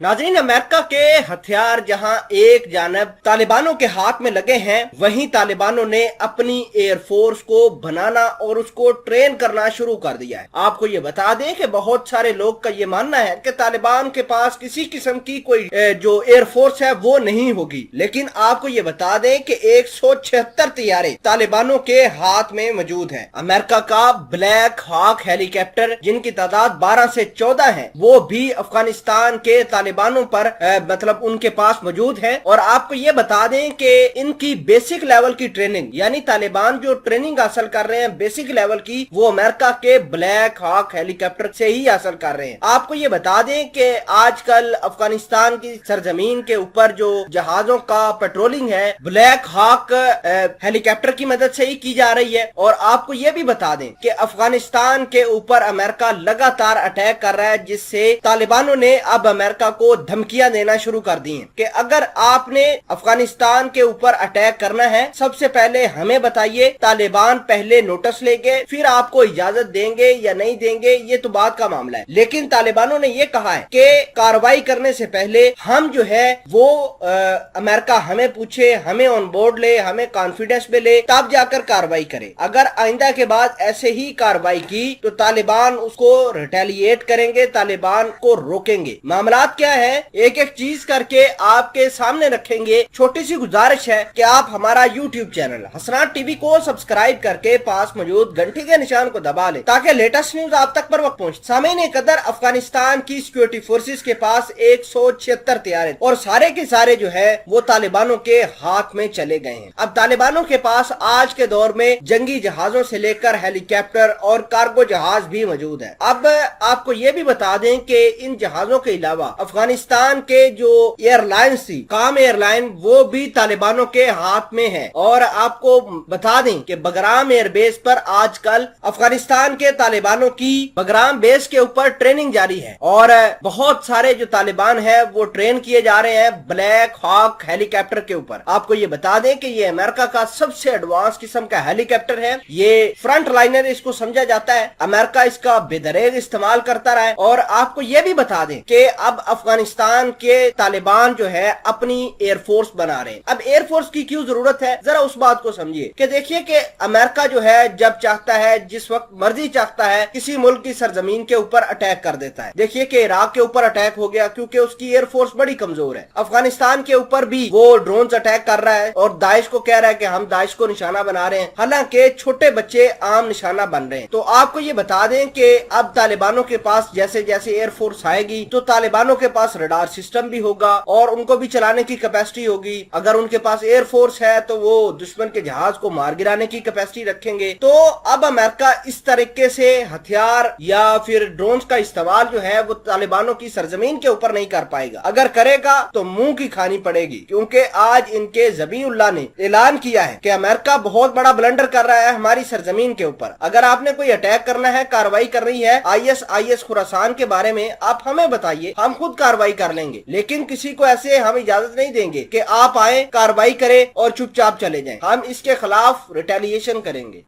नाज़रीन, अमेरिका के हथियार जहां एक जानब तालिबानों के हाथ में लगे हैं, वहीं तालिबानों ने अपनी एयरफोर्स को बनाना और उसको ट्रेन करना शुरू कर दिया है। आपको ये बता दें कि बहुत सारे लोग का ये मानना है कि तालिबान के पास किसी किस्म की कोई जो एयरफोर्स है वो नहीं होगी, लेकिन आपको ये बता दें कि 176 तैयारे तालिबानों के हाथ में मौजूद है। अमेरिका का ब्लैक हॉक हेलीकॉप्टर, जिनकी तादाद 12 से 14 है, वो भी अफगानिस्तान के तालिबानों पर मतलब उनके पास मौजूद है। और आपको ये बता दें कि इनकी बेसिक लेवल की ट्रेनिंग, यानी तालिबान जो ट्रेनिंग हासिल कर रहे हैं बेसिक लेवल की, वो अमेरिका के ब्लैक हॉक हेलीकॉप्टर से ही हासिल कर रहे हैं। आपको ये बता दें कि आजकल अफगानिस्तान की सरजमीन के ऊपर जो जहाजों का पेट्रोलिंग है ब्लैक हॉक हेलीकॉप्टर की मदद से ही की जा रही है। और आपको ये भी बता दें कि अफगानिस्तान के ऊपर अमेरिका लगातार अटैक कर रहा है, जिससे तालिबानों ने अब अमेरिका को धमकियां देना शुरू कर दी हैं कि अगर आपने अफगानिस्तान के ऊपर अटैक करना है, सबसे पहले हमें बताइए, तालिबान पहले नोटिस लेंगे, फिर आपको इजाजत देंगे या नहीं देंगे, ये तो बात का मामला है। लेकिन तालिबानों ने ये कहा है कि कार्रवाई करने से पहले हम जो है वो अमेरिका हमें पूछे, हमें ऑन बोर्ड ले, हमें कॉन्फिडेंस में ले, तब जाकर कार्रवाई करे। अगर आइंदा के बाद ऐसे ही कार्रवाई की तो तालिबान उसको रिटेलिएट करेंगे, तालिबान को रोकेंगे। मामला क्या है, एक एक चीज करके आपके सामने रखेंगे। छोटी सी गुजारिश है कि आप हमारा यूट्यूब चैनल हसनात टीवी को सब्सक्राइब करके पास मौजूद घंटी के निशान को दबा लें, ताकि लेटेस्ट न्यूज आप तक पर वक्त पहुंचे। सामईन कदर, अफगानिस्तान की सिक्योरिटी फोर्सेस के पास 176 तैयारे और सारे के सारे जो है वो तालिबानों के हाथ में चले गए हैं। अब तालिबानों के पास आज के दौर में जंगी जहाजों से लेकर हेलीकॉप्टर और कार्गो जहाज भी मौजूद है। अब आपको ये भी बता दें कि इन जहाजों के अलावा अफगानिस्तान के जो एयरलाइंस थी, काम एयरलाइन, वो भी तालिबानों के हाथ में है। और आपको बता दें कि बगराम एयरबेस पर आजकल अफगानिस्तान के तालिबानों की बगराम बेस के ऊपर ट्रेनिंग जारी है और बहुत सारे जो तालिबान है वो ट्रेन किए जा रहे हैं ब्लैक हॉक हेलीकॉप्टर के ऊपर। आपको ये बता दें कि ये अमेरिका का सबसे एडवांस किस्म का हेलीकॉप्टर है। ये फ्रंट लाइनर इसको समझा जाता है। अमेरिका इसका बेदरेग इस्तेमाल करता रहा है। और आपको ये भी बता दें कि अब अफगानिस्तान के तालिबान जो है अपनी एयरफोर्स बना रहे हैं। अब एयरफोर्स की क्यों जरूरत है, जरा उस बात को समझिए कि देखिए कि अमेरिका जो है जब चाहता है, जिस वक्त मर्जी चाहता है, किसी मुल्क की सरजमीन के ऊपर अटैक कर देता है। देखिए कि इराक के ऊपर अटैक हो गया क्योंकि उसकी एयरफोर्स बड़ी कमजोर है। अफगानिस्तान के ऊपर भी वो ड्रोन अटैक कर रहा है और दाइश को कह रहा है कि हम दाइश को निशाना बना रहे हैं, हालांकि छोटे बच्चे आम निशाना बन रहे हैं। तो आपको ये बता दें कि अब तालिबानों के पास जैसे जैसे एयरफोर्स आएगी तो तालिबानों के पास रडार सिस्टम भी होगा और उनको भी चलाने की कैपेसिटी होगी। अगर उनके पास एयरफोर्स है तो वो दुश्मन के जहाज को मार गिराने की कैपेसिटी रखेंगे। तो अब अमेरिका इस तरीके से हथियार या फिर ड्रोन्स का इस्तेमाल जो है वो तालिबानों की सरजमीन के ऊपर नहीं कर पाएगा। अगर करेगा तो मुंह की खानी पड़ेगी, क्योंकि आज इनके ज़बीउल्लाह ने ऐलान किया है कि अमेरिका बहुत बड़ा ब्लंडर कर रहा है हमारी सरजमीन के ऊपर। अगर आपने कोई अटैक करना है, कार्रवाई करनी है ISIS खुरासान के बारे में, आप हमें बताइए, हम खुद कार्रवाई कर लेंगे। लेकिन किसी को ऐसे हम इजाजत नहीं देंगे कि आप आए, कार्रवाई करें और चुपचाप चले जाएं। हम इसके खिलाफ रिटेलिएशन करेंगे।